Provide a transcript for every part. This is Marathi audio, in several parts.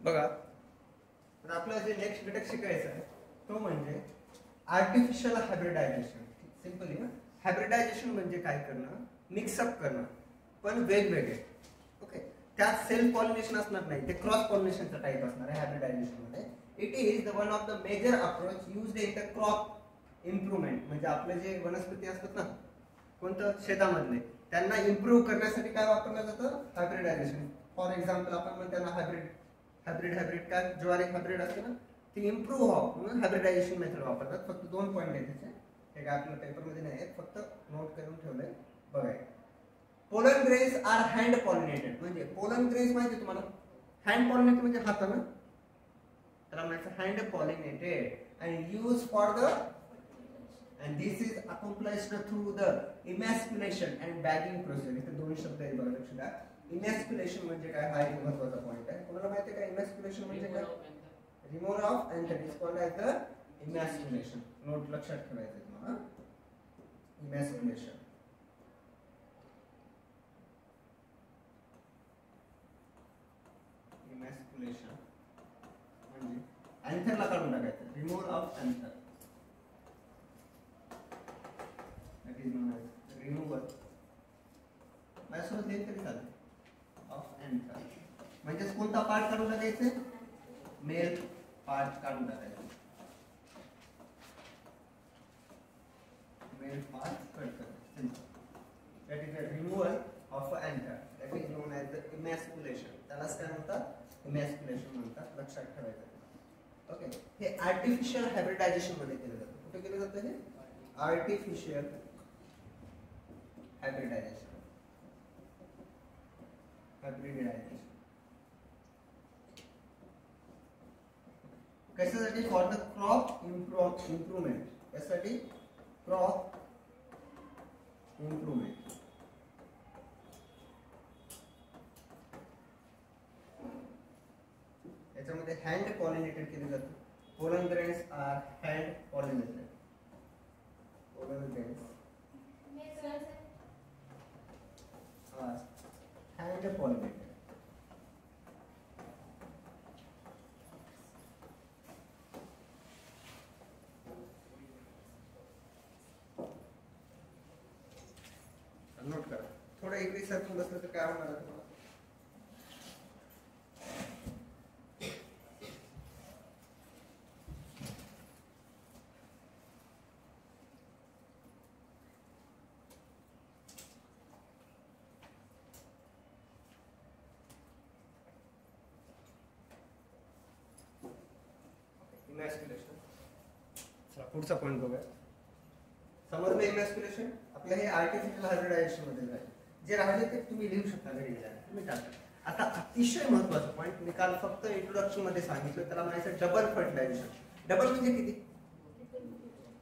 बघा, तर आपल्याला जे नेक्स्ट घटक शिकायचा आहे तो म्हणजे आर्टिफिशियल हायब्रिडायझेशन. सिंपली ना, हायब्रिडायझेशन म्हणजे काय करणं, मिक्सअप करणं पण वेगवेगळे. ओके, त्यात सेल्फ पॉलिनेशन असणार नाही, ते क्रॉस पॉलिनेशनचा टाइप असणार आहे हायब्रिडायझेशन मध्ये. It is the one of the major approach used in the crop improvement. म्हणजे आपले जे वनस्पती असतात ना, कोणतं शेतामधले, त्यांना इम्प्रूव्ह करण्यासाठी काय वापरलं जातं, हायब्रिडायझेशन. फॉर एक्झाम्पल आपण म्हणतो ना हायब्रिड काय, ज्वारी हायब्रिड असते ना, ती इम्प्रूव्ह व्हावं म्हणून हायब्रिडायझेशन मेथड वापरतात. फक्त 2 पॉईंट आहेत त्याचे, हे काय आपल्या पेपरमध्ये नाही आहेत, फक्त नोट करून ठेवलंय बघायला. Pollen grains are hand pollinated. म्हणजे पोलन ग्रेन्स माहिती तुम्हाला, हँड पॉलिनेटेड म्हणजे हातानं, त्याला म्हणायचं hand pollinated and use for the, and this is accomplished through the emasculation and bagging process. इथे 2 शब्द आहेत बघा, लक्षात घ्या. इमॅस्क्युलेशन म्हणजे काय, हा एक महत्त्वाचा पॉइंट आहे. कोणाला माहिती आहे का इमॅस्क्युलेशन म्हणजे काय? Removal of anther is called as the emasculation. Note लक्षात ठेवायचं आहे तुम्हाला, इमॅस्क्युलेशन. इमॅस्क्युलेशन म्हणजे एंथरला काढून टाकायचं, removal of anther. That is known as removal. माझ्यासोबत लिहिलं तरी चालेल, ऑफ एंथर. म्हणजे कोणता पार्ट काढून टाकायचे, मेल पार्ट काढून टाकायचे, मेल पार्ट कट करायचे. That is a removal of anther. That is known as the emasculation. त्यालाच काय म्हणतात, इमॅस्क्युलेशन म्हणतात, लक्षात ठेवायचं. ओके, हे आर्टिफिशियल हायब्रिडायझेशन मध्ये केलं जातं. कुठे केलं जातं हे, आर्टिफिशियल हायब्रिडायझेशन. कशासाठी, फॉर द क्रॉप इम्प्रूव्हमेंट. कशासाठी, क्रॉप इम्प्रूव्हमेंट. याच्यामध्ये हँड पॉलिनेटेड केले जाते. Pollen grains are hand pollinated. पोलन ग्रेन्स hand pollinated. नोट करा, थोडं इकडे सरकून बसलं तर काय होणार आहे तुम्हाला. इमॅस्क्युलेशन. चला पुढचा पॉइंट बघूया. समजलं इमॅस्क्युलेशन आपलं, हे आर्टिफिशियल हायब्रिडायझेशन मध्ये आहे. जे राहिले ते तुम्ही लिहू शकता घरी गेल्यावर, तुम्ही टाका. आता अतिशय महत्त्वाचा पॉइंट मी काल फक्त इंट्रोडक्शन मध्ये सांगितलं, त्याला म्हणायचं डबल फर्टिलायझेशन. डबल म्हणजे किती,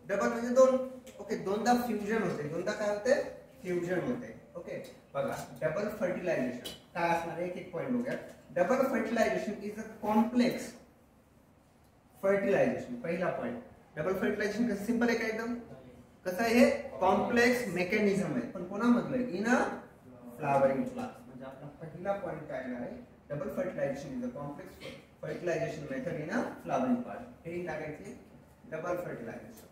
डबल म्हणजे 2. ओके, दोनदा फ्युजन होते, दोनदा काय होते, फ्युजन होते. ओके, बघा डबल फर्टिलायझेशन काय असणार, एक पॉइंट बघूया. Double fertilization is a complex fertilization. पहिला पॉइंट, डबल फर्टिलायझेशन कसं सिंपल आहे का एकदम, कसं आहे, हे कॉम्प्लेक्स मेकॅनिझम आहे. पण कोणामधलं, इन अ फ्लावरिंग प्लांट. म्हणजे आपला पहिला पॉइंट काय आहे, double fertilization is a complex fertilization method in a flowering plant. हे टाकायचे डबल फर्टिलायझेशन.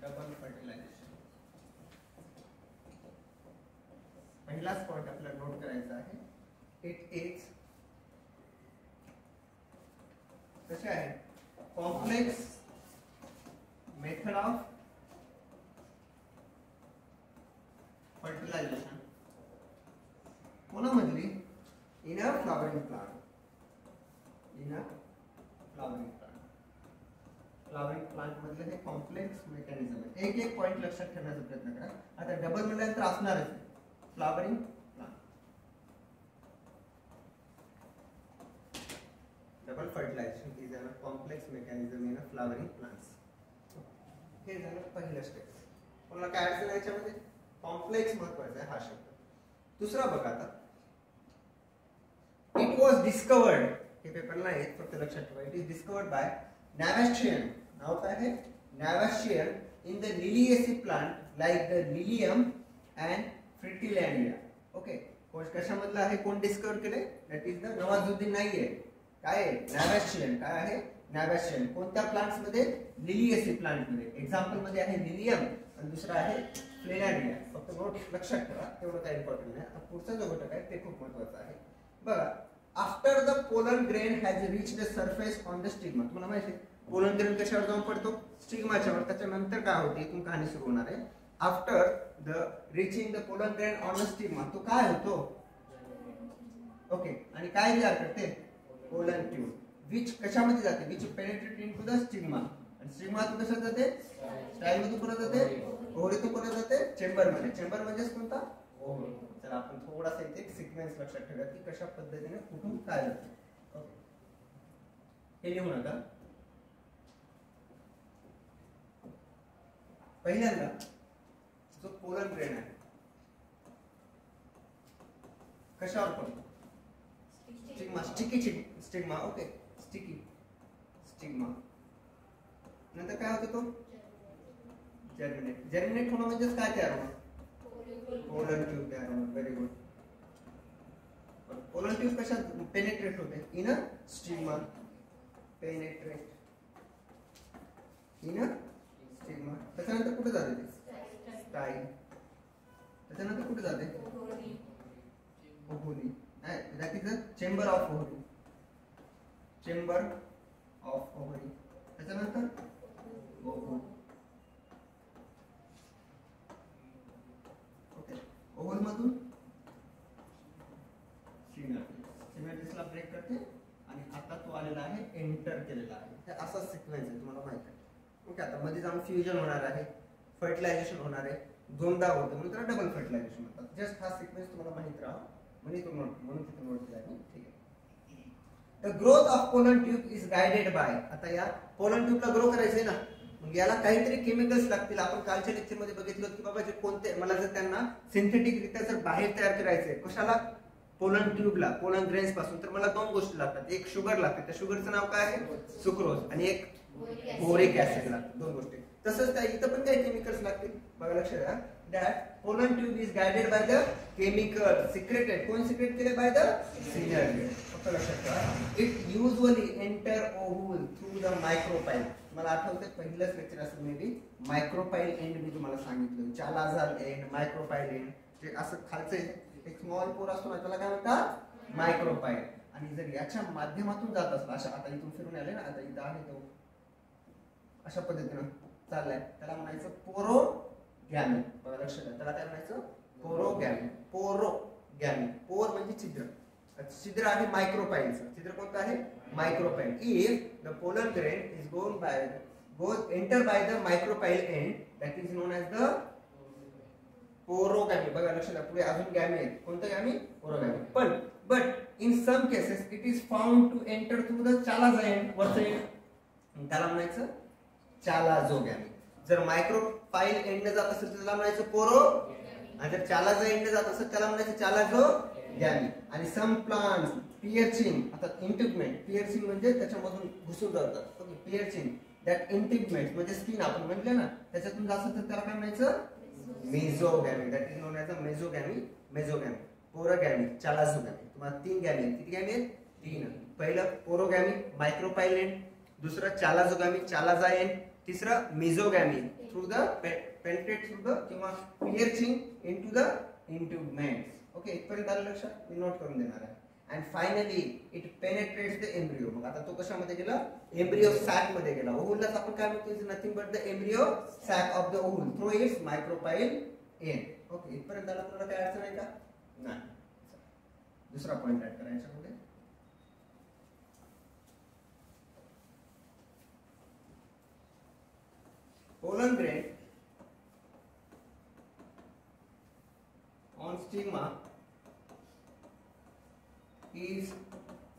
डबल फर्टिलायझेशन पहिलाच पॉइंट आपल्याला नोट करायचा आहे. इट इज कसे आहे, कॉम्प्लेक्स मेथड ऑफ फर्टिलायझेशन कोणामधली, in a flowering plant. In a flowering plant. Flowering plant मधले हे कॉम्प्लेक्स मेकॅनिझम आहे. एक पॉइंट लक्षात ठेवण्याचा प्रयत्न करा. आता डबल म्हटल्यानंतर असणारच flowering plant. Double fertilization is a complex mechanism in a flowering plants. हे झालं पहिलं स्टेप. कोणाला काय अडचण आहे याच्यामध्ये, कॉम्प्लेक्स महत्वाचा आहे हा शब्द. दुसरा बघा आता, इट वॉज डिस्कवर्ड. हे पेपरला आहे, फक्त लक्षात ठेवा. It is discovered by Nawaschin. नाव काय आहे, Nawaschin. In the Liliaceae plant like the Lilium and Fritillaria. Okay, कशामधलं आहे, कोण डिस्कवर केले, दॅट इज द नवाजुद्दीन नाहीये, काय आहे, नॅव्हॅशियन. काय आहे, नॅव्हॅशियन. कोणत्या प्लांट्स मध्ये, लिलिएसी प्लांट मध्ये. एक्झाम्पल मध्ये आहे लिलियम आणि दुसरा आहे फ्लेनारिया. फक्त नोट लक्षात ठेवा, तेवढं काही इम्पॉर्टंट नाही. आता पुढचा जो घटक आहे ते खूप महत्वाचा आहे बघा. After the pollen grain has rich the surface on the stigma. तुम्हाला माहिती आहे पोलन ग्रेन कशावर जाऊन पडतो, स्टिग्माच्यावर. त्याच्यानंतर काय होते, इथून कहाणी सुरू होणार आहे. After the reaching the pollen grain on the stigma, तो काय होतो, ओके. आणि काय तयार करते, पोलन ट्यूब. विच कशामध्ये जाते, which penetrate into the stigma. आणि स्टिग्मा कशात जाते, स्टाईल मधून कोणात जाते, ओव्हरीतून कोणात जाते, चेंबर मध्ये. चेंबर म्हणजेच कोणता, ओव्हरी. चला आपण थोडासा इथे एक सिक्वेन्स लक्षात ठेवूया की कशा पद्धतीने कुठून काय जाते. ओके, हे लिहू नका. पहिल्यांदा जो पोलन ग्रेन आहे कशावर पडतो, stigma. Sticky stigma, okay, sticky stigma. नंतर काय होतं, तो जर्मिनेट. जर्मिनेट होणं म्हणजेच काय तयार होणं, पोलन ट्यूब तयार होणं. Very good. पोलन ट्यूब कशात पेनिट्रेट होते, in a stigma. Penetrate in a stigma. त्याच्यानंतर कुठे जाते ते, स्टाईल. त्याच्यानंतर कुठे जाते, ovary. That is the chamber of ovary. Chamber of ovary. त्याच्यानंतर ओव्हल. ओके, ओव्हल मधून सिमेट्रिसला ब्रेक करते आणि आता तो आलेला आहे, एंटर केलेला आहे. हे असा सिक्वेन्स आहे, तुम्हाला माहिती आहे. ओके, आता मध्ये जाऊन फ्युजन होणार आहे, फर्टिलायझेशन होणार आहे, दोनदा होतं म्हणून त्याला डबल फर्टिलायझेशन म्हणतात. जस्ट हा सिक्वेन्स तुम्हाला माहित राहा म्हणून तिथे नोट केला आहे. ठीक आहे. The growth of pollen tube is guided bye. आता या पोलन ट्यूबला ग्रो करायचंय ना, मग याला काहीतरी केमिकल्स लागतील. आपण कालच्या लेक्चर मध्ये बघितलं की बाबा जे कोणते, मला जर त्यांना सिंथेटिक रित्या जर बाहेर तयार करायचंय, कशाला, पोलन ट्यूबला, पोलन ग्रेन्स पासून, तर मला दोन गोष्टी लागतात. एक शुगर लागते, त्या शुगरचं नाव काय आहे, सुक्रोज. आणि एक बोरिक ऍसिड लागतं. दोन गोष्टी. तसंच त्या इथं पण काही केमिकल्स लागतील. बघा लक्षात द्या. That pollen tube is guided by the chemical secreted. कोण सिक्रेट केले, बाय द सिनर्जी. फक्त लक्षात ठेवा. It usually enter ovule through the micropyle. मला आठवतं पहिलंच लेक्चर असेल मे बी, मायक्रोपाइल एंड मी तुम्हाला सांगितलं. चालाझाल एंड, मायक्रोपाइल एंड. जे असं खालचं एक स्मॉल पोर असतो ना, त्याला काय म्हणतात, मायक्रोपाइल. आणि जर याच्या माध्यमातून जात असला, अशा आता इथून फिरून आले ना, आता इथं आहे तो अशा पद्धतीनं चाललाय, त्याला म्हणायचं पोरोगॅमी. बघा लक्षात द्या, त्याला काय म्हणायचं, पोरोगॅमी. पोरोगॅमी, पोर म्हणजे छिद्र. छिद्र आहे मायक्रोपाइलचं. छिद्र कोणतं आहे, micropyle. If the pollen grain is goes enter by the micropyle end, that is known as the पोरोगॅमी. बघा लक्षात द्या, पुढे अजून गॅमी आहे. कोणतं गॅमी, पोरोगॅमी. पण but in some cases it is found to enter through the chalaza end, वरचं एंड, त्याला म्हणायचं चालाझोगॅमी. जर मायक्रोपाइल एंड जात असेल तर त्याला म्हणायचं पोरो, आणि जर चालाझा एंड जात असेल त्याला म्हणायचं चालाझोगॅमी. आणि सम प्लांट्स पियर्चिंग, आता इंटिग्मेंट, पियर्चिंग म्हणजे त्याच्यामधून घुसून जातात. ओके, पियर्चिंग दॅट इंटिग्मेंट म्हणजे स्किन आपण म्हटलं ना, त्याच्यातून जात असेल तर त्याला काय म्हणायचं, mesogamy. That is known as a mesogamy. Mesogamy, porogamy, chalazogamy. तुम्हाला तीन गॅमी आहेत. किती गॅमी आहेत, तीन. पहिलं पोरोगॅमी, मायक्रोपाइल एंड. दुसरं चालाझोगॅमी, चालाझा एंड. तिसरं mesogamy, through the penetrate through the किंवा piercing into the integuments. Okay, इथपर्यंत आलं लक्षात, मी नोट करून देणार आहे. And finally it penetrates the embryo. मग आता तो कशामध्ये गेला, एम्ब्रियो सॅक मध्ये गेला. ओव्हललाच आपण काय म्हणतो, is nothing but the embryo sac of the ovule through its micropyle end. Okay, इथपर्यंत आला, तुम्हाला काय अडचण आहे का, नाही. दुसरा पॉइंट ऍड करायचा पुढे. Pollen grain on stigma is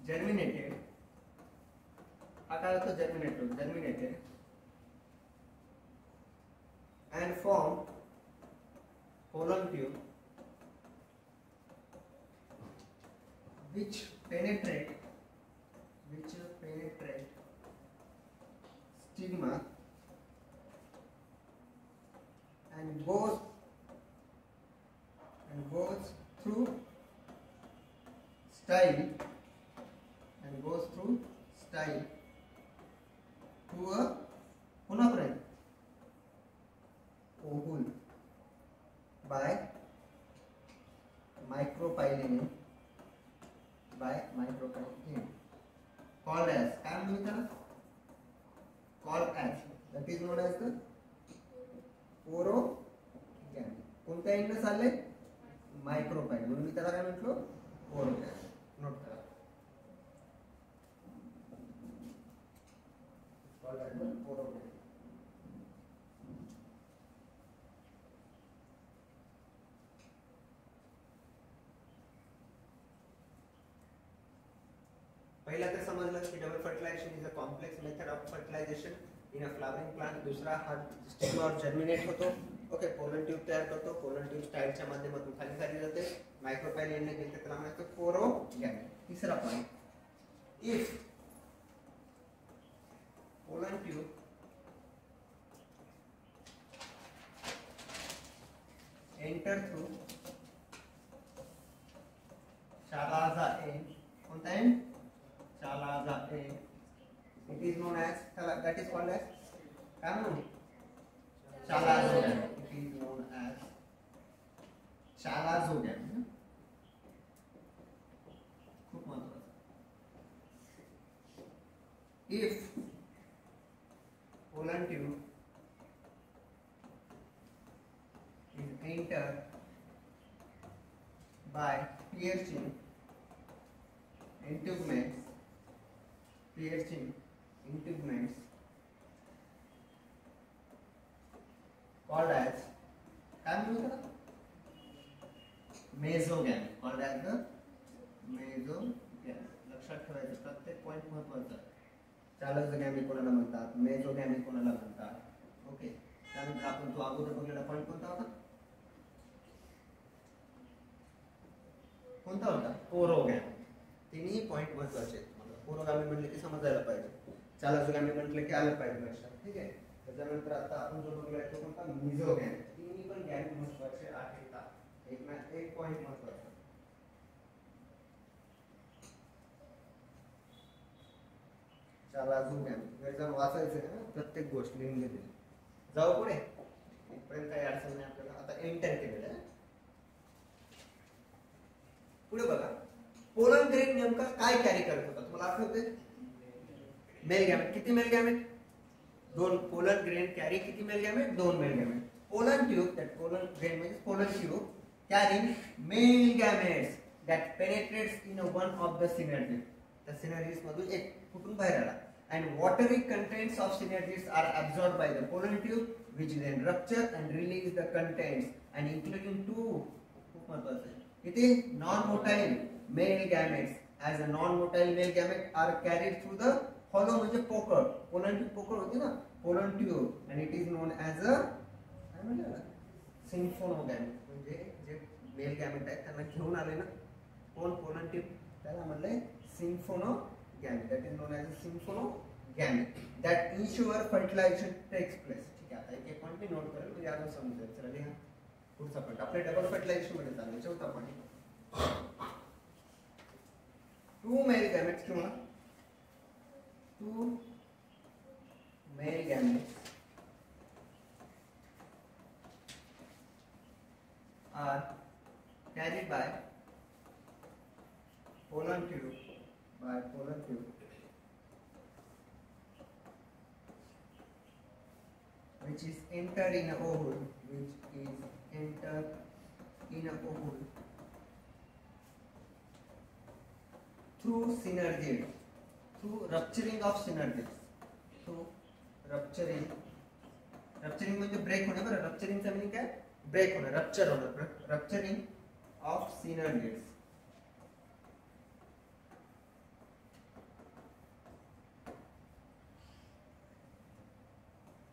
germinated. आता germinated and form pollen tube which penetrate stigma and goes through style and goes through style to a ovule by micropyline called as that is known as the porogamy. कोणत्या एंडने चालले मायक्रोपाइल म्हणून मी त्याला काय म्हटलो पोरोगॅमी. नोट करा पोरोगॅमी. पहिला तर समजलं की double fertilization is a complex method of fertilization in a flowering plant. दुसरा हा स्टिग्मावर जर्मिनेट होतो. ओके, पोलन ट्यूब तयार करतो. पोलन ट्यूब स्टाईलच्या माध्यमातून खाली जाते. मायक्रोपाइल एंडने गेले तर त्याला म्हणायचं पोरोगॅमी. तिसरा point, if pollen tube enter through chalaza end, कोणता end chalaza end, it is known as that is called as काय म्हणू शालाजोगॅमी. it is known as शालाजोगॅमी. खूप महत्वाचं. if pollen tube is entered by piercing integuments called as मेसोगॅमी. called as the मेसोगॅमी. लक्षात ठेवायचं प्रत्येक पॉइंट महत्वाचा. चालकजोगॅमी कोणाला म्हणतात, मेसोगॅमी कोणाला म्हणतात. ओके, त्यानंतर आपण तो अगोदर बघलेला पॉइंट कोणता होता पोरोगॅमी. तिन्ही पॉइंट महत्वाचे आहेत. पोरोगॅमी म्हटले की समजायला पाहिजे, चालकजोगॅमी म्हटलं की आलं पाहिजे लक्षात. ठीक आहे, त्याच्यानंतर आता आपण जो बघलाय तो कोणता मेसोगॅमी. तिन्ही पण गॅमी महत्वाचे आहेत. एक पॉइंट महत्वाचा, चालकजोगॅमी. घरी जाऊन वाचायचं ना प्रत्येक गोष्ट लिहून घेतली. जाऊ पुढे, इथपर्यंत काही अडचण नाही आपल्याला. आता एंटर केलेलं आहे. पुढे बघा, पोलन ग्रेन नेमका काय कॅरी करत होता तुम्हाला आठवते? Male gamete. किती male gamete? 2. Pollen grain carry किती male gamete? 2 male gamete. Pollen tube, that pollen grain means pollen tube carrying male gametes that penetrates in one of the synergids. The synergids मधून एक फुटून बाहेर आला. And watery contents of synergids are absorbed by the pollen tube, which then rupture and release the contents and including 2 खूप महत्वाचं आहे. इथे non-motile male gametes as a non-motile male gamete are carried through the hollow म्हणजे पोकळ. pollen tube पोकळ होती ना, pollen tube, and it is known as a सिम्फोनोगॅमी. म्हणजे जे मेल गॅमेट आहेत त्यांना घेऊन आले ना कोण पोलन ट्यूब, त्याला म्हणलंय siphonogamy. That is known as a siphonogamy that insure fertilization takes place. ठीक आहे, आता एक पॉईंट मी नोट करेल म्हणजे अजून समजेल. चला लिहा पुढचा पॉईंट. आपल्या डबल फर्टिलायझेशन मध्ये चालले. चौथा पॉईंट, 2 मेल गॅमेट्स किंवा 2 male gametes are carried by pollen tube which is entered in a ovule through synergids, through rupturing of synergids, through rupturing म्हणजे ब्रेक होणे. बरं, रप्चरिंगचा मीनिंग काय? ब्रेक होणं, रप्चर होणं. Rupturing of synergids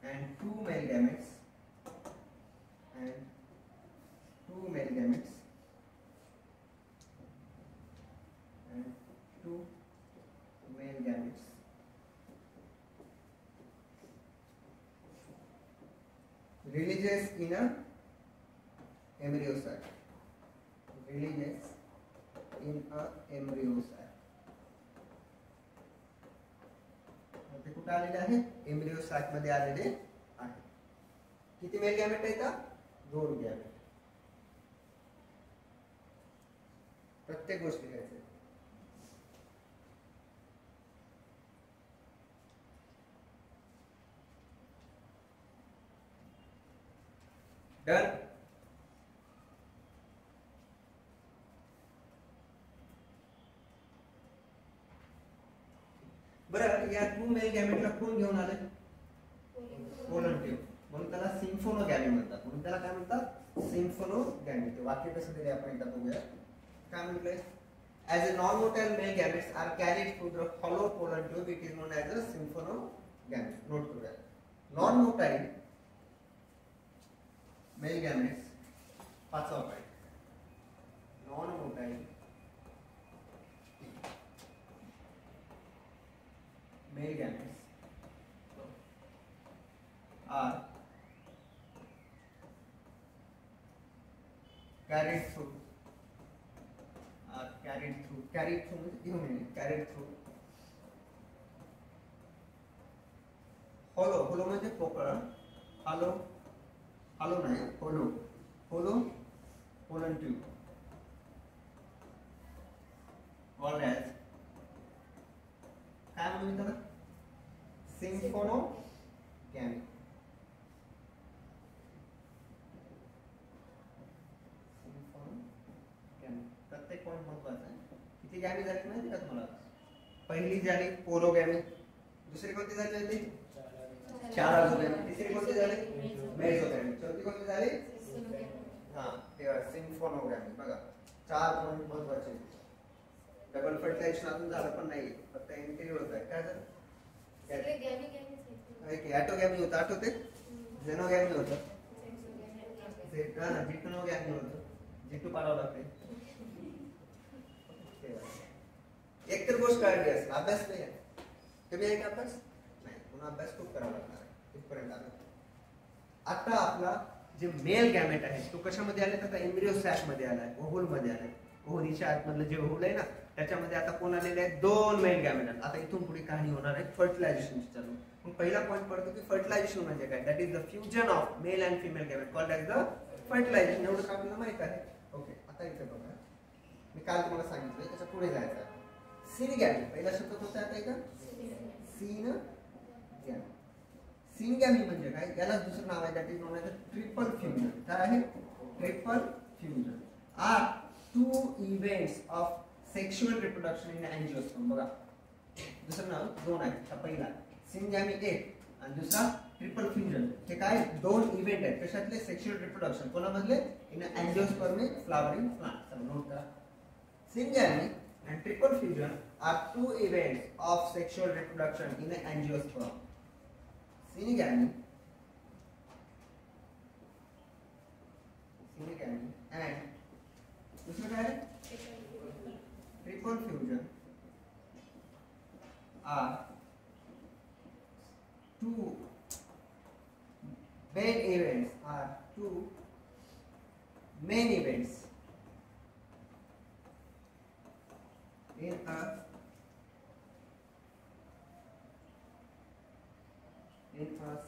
and 2 male gametes releases in a embryo sac. Releases in a embryo sac. ते कुठे आलेले आहे? एम्ब्रियो सॅक मध्ये आलेले आहे. किती मेल गॅमेट आहेत? 2 गॅमेट. प्रत्येक गोष्टी घ्यायचे. डन. बरं, या 2 मेल गॅमेटला कोण घेऊन आले? Pollen tube. म्हणून त्याला सिम्फोनोगॅमी म्हणतात. म्हणून त्याला काय म्हणतात? सिम्फोनोगॅमी. ते वाक्य कसं दिले आपण एकदा बघूया. काय म्हटलंय? As a non-motile male gametes are carried through the hollow pollen tube, it is known as a symphonogamy. Note करूया. Non-motile male gametes, पाचवा point. Non-motile male gametes are carried through hollow म्हणजे पोकळ. hollow नाही, hollow pollen tube called as, काय म्हणून त्याला? सिम्फोनोगॅमी. प्रत्येक पॉइंट महत्वाचा आहे. किती गॅमी झाली माहिती का तुम्हाला? पहिली झाली पोलोगॅमी. दुसरी कोणती झाली होती? चाराझोगॅमी. तिसरी कोणती झाली? मेसोगॅमी. चौथी कोणती झाली? तेव्हा सिम्फोनोगॅमी. बघा, 4 पॉइंट महत्वाचे. डबल फर्टिलायझेशन अजून झालं पण नाही, फक्त एंट्री होत आहे. काय झालं? ॲटोगॅमी होतं, आठवते? झेनोगॅमी होतं, जिटोनोगॅमी होतं. जिटू पाडावं लागते. एक तर गोष्ट काढली असेल, अभ्यास नाही आहे. तुम्ही एक अभ्यास नाही, पुन्हा अभ्यास खूप करावा लागणार आहे. इथपर्यंत आलं. आता आपला जे मेल गॅमेट आहे तो कशामध्ये आले? आता एम्ब्रियो सॅक मध्ये आलाय, ओव्हल मध्ये आलाय. ओव्हलीच्या आतमधलं जे ओव्हल आहे ना, त्याच्यामध्ये आता कोण आलेले आहेत? 2 मेल गॅमेट. आता इथून पुढे कहाणी होणार आहे फर्टिलायझेशनची चालू. मग पहिला पॉइंट पडतो की फर्टिलायझेशन म्हणजे काय? That is the fusion of male and female gamete called as the fertilization. एवढं आपल्याला माहित आहे. ओके, आता इथे बघा, मी काल तुम्हाला सांगितलं त्याच्या पुढे जायचं आहे. सिनगॅमी पहिला शब्द कोणता आहे का? सिनगॅमी. सिनगॅमी म्हणजे काय? याला दुसरं नाव आहे, that is known as triple fusion. काय आहे? Triple fusion are 2 events of sexual reproduction in angiosperm. बघा, दुसरं नाव 2 आहे. पहिला सिनगॅमी 1 आणि दुसरा ट्रिपल फ्युजन. हे काय? 2 इव्हेंट आहेत. कशातले? Sexual reproduction. कोणामधले? In angiosperm flowering plant. चला नोट करा. Syngamy and triple fusion are 2 events of sexual reproduction in an angiosperm. Synegamy and दूसरा क्या है? Triple fusion are 2 main events in a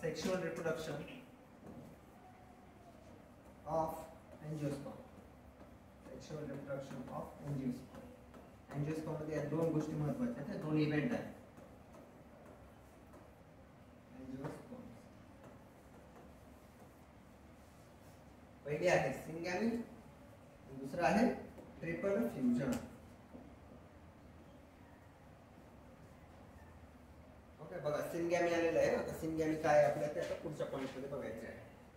sexual reproduction of angiosperm. Sexual reproduction of angiosperm. Angiosperm मध्ये 2 गोष्टी महत्त्वाच्या आहेत. 2 इव्हेंट आहेत. angiosperm पहिली आहे सिनगॅमी, दुसरा आहे ट्रिपल फ्युजन. बघा, सिनगॅमी आलेला आहे. आता सिनगॅमी काय आपल्याला ते आता पुढच्या पॉइंट मध्ये बघायचं आहे.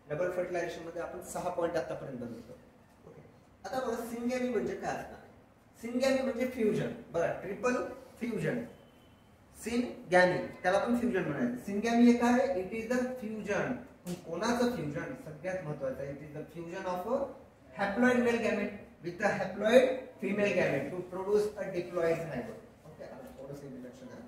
डबल फर्टिलायझेशन मध्ये आपण 6 पॉइंट आतापर्यंत बघितलो. ओके, आता बघा सिनगॅमी म्हणजे काय असणार? सिनगॅमी म्हणजे फ्युजन. बघा, ट्रिपल फ्युजन सिनगॅमी, त्याला पण फ्युजन म्हणायचं. सिनगॅमी हे काय? It is the fusion. कोणाचं फ्युजन? सगळ्यात महत्त्वाचं आहे, it is the fusion of a haploid male gamete with a haploid female gamete to produce a diploid zygote. Okay, आता थोडंसं इंट्रोडक्शन आहे.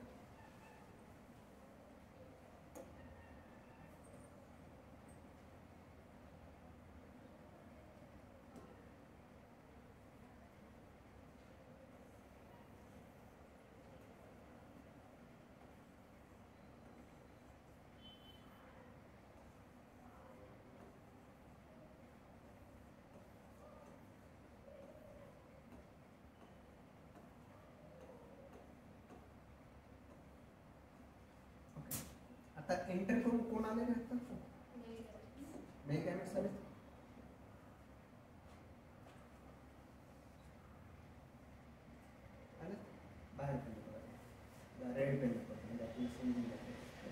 आता एंटर करून कोण आले ना आता मेल गॅमेट्स आले बाहेर रेड पेन म्हणजे आपण समजून घेतो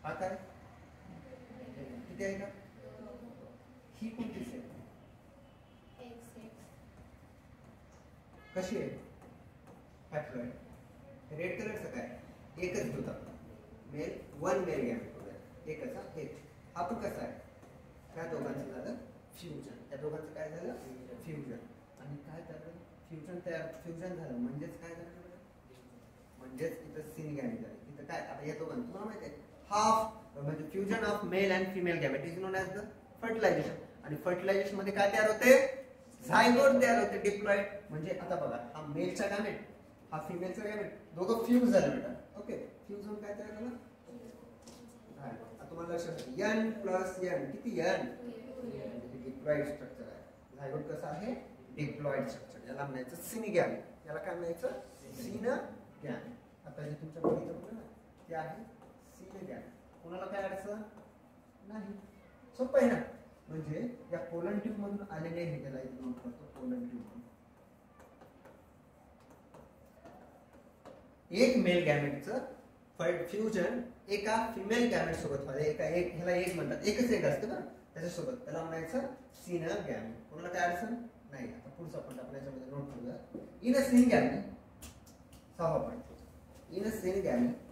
हा काय किती आहे का ही कोणती सेल कशी आहे हॅप्लॉइड रेड कलरचं काय एकच होता मेल वन मेल गॅमेट वगैरे एकच हा एक हा पण कसा आहे त्या दोघांचं झालं फ्युजन त्या दोघांचं काय झालं फ्युजन आणि काय झालं फ्युजन झालं म्हणजेच काय झालं म्हणजेच इथं सिन गॅमेट झालं इथं काय आता या दोघांचं तुम्हाला माहिती आहे हाफ म्हणजे fusion of male and female gamete is known as the fertilization आणि फर्टिलायझेशन मध्ये काय तयार होते झायगोट तयार होते डिप्लॉइड म्हणजे आता बघा हा मेलचा गॅमेट हा फिमेलचा गॅमेट दोघं फ्यूज झाले बेटा ओके फ्यूज होऊन काय तयार झालं आता तुम्हाला लक्षात n प्लस n किती n डिप्लॉइड स्ट्रक्चर आहे झायगोट कसं आहे डिप्लॉइड स्ट्रक्चर याला म्हणायचं सिनगॅमेट याला काय म्हणायचं सिनगॅमेट आता जे तुमच्या बघितलं होतं ना ते आहे सिनगॅमेट कोणाला काय अडचण नाही सोपं आहे ना म्हणजे या पोलन ट्यूब मधून आलेले हे त्याला इथे नोट करतो पोलन ट्यूब म्हणून एक मेल गॅमेटचं फ्युजन एका फिमेल गॅमेट सोबत व्हायला एका एक ह्याला एक म्हणतात एकच एक असतं ना त्याच्यासोबत त्याला म्हणायचं सिन गॅमेट कोणाला काय अडचण नाही आता पुढचा पॉईंट आपण याच्यामध्ये नोट करूया इन अ सिन गॅमेट सहावा point in a syngamy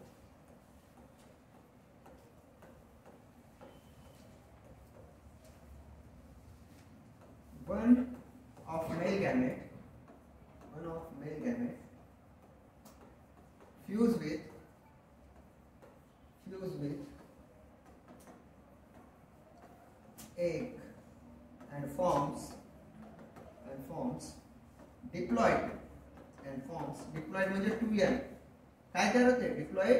one of male gamete fuse with egg and forms diploid म्हणजे 2n काय तयार होते डिप्लॉइड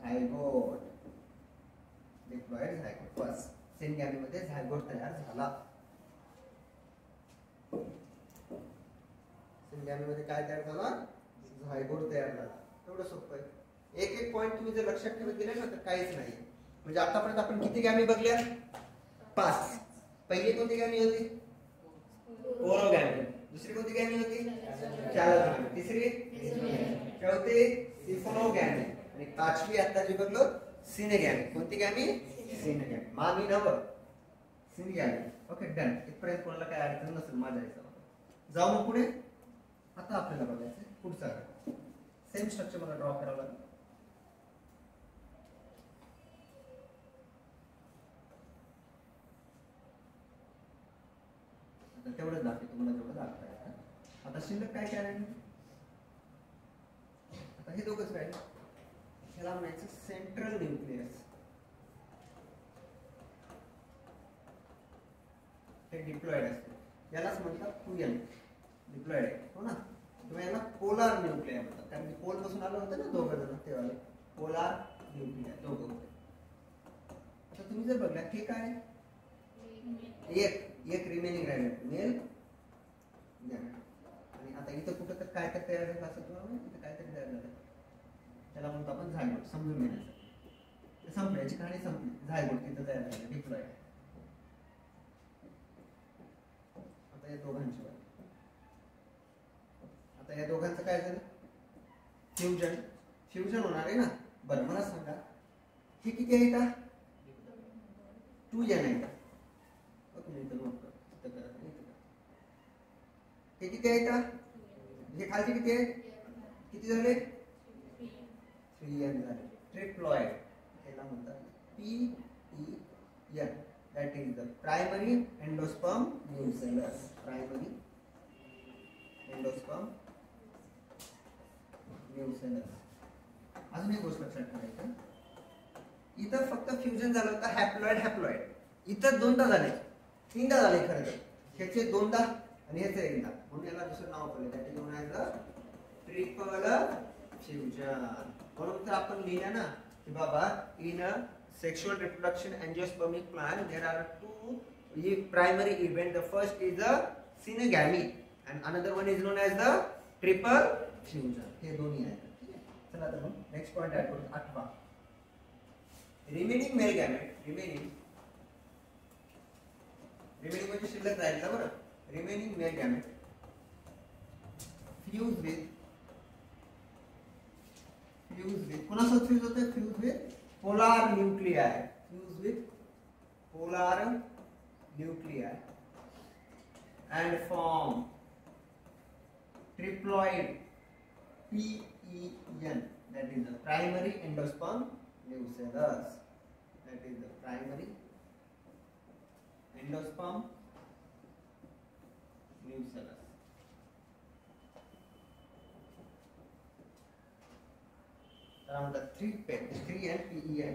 झायगोट बस सेन गॅमेट मध्ये झायगोट तयार झाला मध्ये काय तयार झाला झायगोट तयार झाला एवढं सोपं आहे एक एक पॉइंट तुम्ही जर लक्षात ठेवत गेले ना तर काहीच नाही म्हणजे आतापर्यंत आपण किती गॅमी बघल्या 5 पहिली कोणती गॅमी होती पोरोगॅमी दुसरी कोणती गॅमी होती चॅलोगॅमी तिसरी चौथी सिफोनोगॅमी आणि पाचवी आता जी बघलो सिनेगॅमी कोणती गॅमी सिनेगॅमी मामी नव सिनेगॅमी ओके डन इथपर्यंत कोणाला काय अडचण नसेल माझ्या हिशोबाने जाऊ मग पुढे आता आपल्याला बघायचं पुढचा सेम स्ट्रक्चर मला ड्रॉ करावं लागेल आता तेवढंच दाखवतो तुम्हाला जेवढं दाखवता येतं आता शिल्लक काय काय राहील आता हे दोघंच राहील ह्याला म्हणायचं सेंट्रल न्यूक्लियस हे डिप्लॉइड असते यालाच म्हणतात 2n डिप्लॉइड आहे हो ना तुम्ही याला पोलार न्यूक्लियर म्हणतात कारण की पोल पासून आलं होतं ना दोघं जण तेव्हा पोलार न्यूक्लियर दोघं होते आता तुम्ही जर बघला हे काय एक रिमेनिंग राहिलं मेल आणि आता इथं कुठं तर काय तर तयार झालं असं तुम्हाला इथं काय तरी तयार झालं त्याला म्हणतो आपण झायगोट समजून घेण्याचं संपल्याची कहाणी संपली झायगोट तिथं तयार झालं डिप्लॉइड आता या दोघांची आता या दोघांचं काय झालं फ्युजन होणार आहे ना बरं मला सांगा हे किती आहे का 2n आहे का हे किती आहे का हे खालचे किती आहे किती झाले 3n झाले ट्रिप्लॉइड याला म्हणतात PEN that is the primary endosperm nucellus primary endosperm nucellus अजून एक गोष्ट लक्षात ठेवायचं इथं फक्त फ्युजन झालं होतं हॅप्लॉइड इथं दोनदा झाले तीनदा झाले खरं तर ह्याचे दोनदा आणि ह्याचे एकदा म्हणून याला दुसरं नाव पडलं त्याचे दोन आहे ट्रिपल फ्युजन म्हणून तर आपण लिहिलं ना की बाबा in a sexual reproduction angiospermic plant there are two primary events. The first is the synegamy and another one is known as the triple fusion. हे दोन्ही आहेत चला तर मग नेक्स्ट पॉइंट ऍड करू 8वा. रिमेनिंग मेल गॅमेट, रिमेनिंग म्हणजे शिल्लक राहील ना बरं. Remaining male gamete fuse with कोणासोबत फ्यूज होते? Fuse with polar nuclei, fuse with polar nuclei and form triploid PEN, that is the primary endosperm nucellus, that is the primary endosperm nucellus. Around the 3 and PEN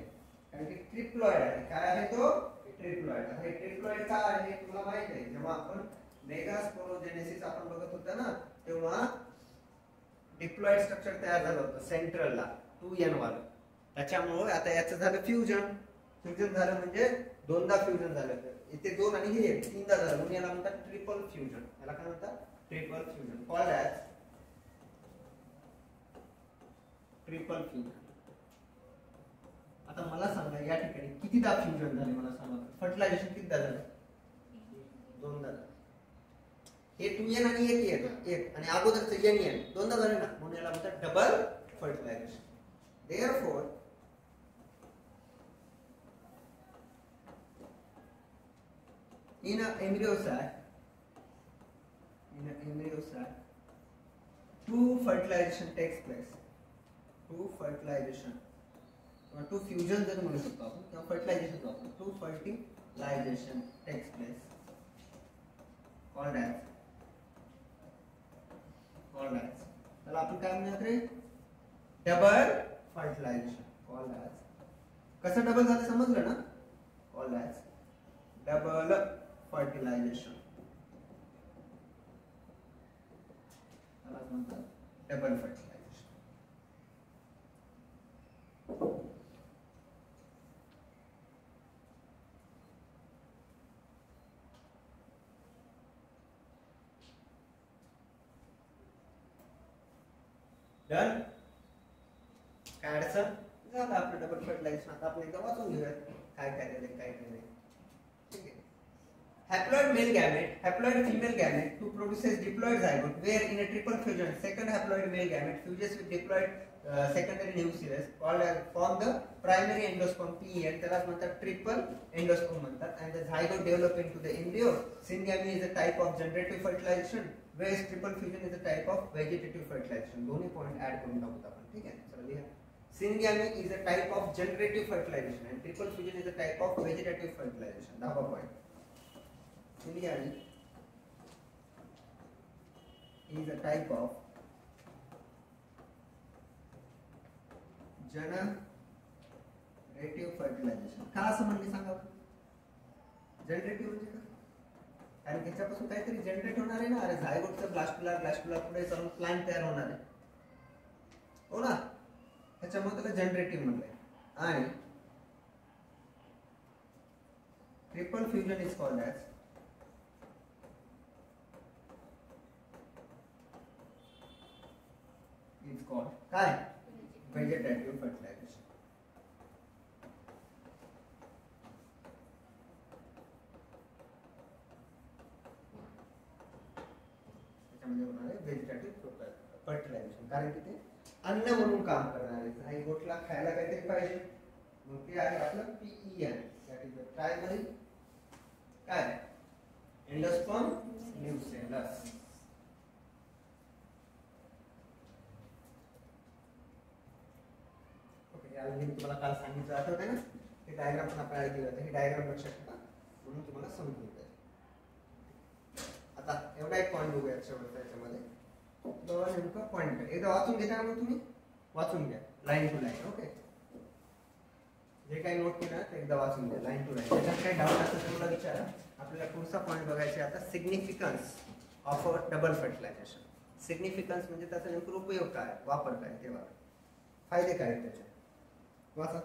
कारण की ट्रिप्लॉइड आहे. काय आहे तो? ट्रिप्लॉइड. हे ट्रिप्लॉइड का आहे तुम्हाला माहित आहे? जेव्हा आपण मेगास्पोरोजेनेसिस आपण बघत होता ना, तेव्हा डिप्लॉइड स्ट्रक्चर तयार झालं होतं सेंट्रलला 2n वाला. त्याच्यामुळे आता याचं झालं फ्युजन. फ्युजन झालं म्हणजे दोनदा फ्युजन झालं. इथे 2 आणि हे 3दा झालं म्हणून याला म्हणतात ट्रिपल फ्युजन. याला काय म्हणतात? Triple fusion, called as triple fusion. आता मला सांगा या ठिकाणी कितीदा फ्युजन झाले मला सांगा. फर्टिलायझेशन कितीदा झालं? 2दा झालं. हे 2n आणि एक आणि अगोदरचं n दोनदा झाले ना, म्हणून याला म्हणतात double fertilization. Therefore in a embryo sac, two fertilization takes place. Two fertilization or two fusion जर म्हणू शकतो आपण किंवा fertilization वापरू. Two fertilization takes place called as त्याला आपण काय म्हणूयात रे? Double fertilization. कॉल्ड ॲज कसं डबल झालं समजलं ना? Called as double fertilization. त्याला म्हणतात डबल फर्टिलायझेशन. डन. काय अडचण? झालं आपलं डबल फर्टिलायझेशन. आता आपण एकदा वाचून घेऊया काय काय केलं काय केलं. ठीक आहे. Haploid male gamete, haploid female gamete who produces diploid zygote where in a triple fusion second haploid male gamete fuses with diploid secondary nucleus called as form the primary endosperm PEN. त्याला म्हणतात ट्रिपल एंडोस्पर्म म्हणतात. and the zygote develop into the embryo. Syngamy is a type of generative fertilization whereas triple fusion is a type of vegetative fertilization. दोन्ही पॉइंट ऍड करून टाकूत आपण. ठीक आहे. चला लिहा. Syngamy is a type of generative fertilization and triple fusion is a type of vegetative fertilization. 10वा point. Syngamy is a type of generative fertilization. का असं म्हणले सांगा? जनरेटिव्ह म्हणजे का? कारण त्याच्यापासून काहीतरी जनरेट होणार आहे ना. अरे झायगोटचं ब्लास्टुला पुढे चालून प्लांट तयार होणार आहे हो ना. त्याच्यामुळे त्याला जनरेटिव्ह म्हणलंय. आणि triple fusion is called as काय? Vegetative fertilization. त्याच्यामध्ये होणार आहे व्हेजिटेटिव्ह फर्टिलायझेशन. कारण की ते अन्न म्हणून काम करणार आहे. झायगोटला खायला काहीतरी पाहिजे, मग ते आहे आपलं PEN, that is the primary काय? Endosperm nucleus. मी तुम्हाला काल सांगितलं आठवत आहे ना, हे डायग्राम पण आपण ऍड केलं होतं. हे डायग्राम लक्षात ठेवा म्हणून तुम्हाला समजून जाईल. आता एवढा एक पॉईंट बघूया शेवटच्या याच्यामध्ये. दोन नेमकं पॉईंट एकदा वाचून घेता मग तुम्ही वाचून घ्या लाईन टू लाईन. ओके. जे काही नोट केलं ते एकदा वाचून घ्या लाईन टू लाईन. त्याच्यात काही डाऊट असेल तर मला विचारा. आपल्याला पुढचा पॉईंट बघायचा आता significance of a double fertilization. Significance म्हणजे त्याचा नेमकं उपयोग काय, वापर काय, तेव्हा फायदे काय त्याचे वाचा.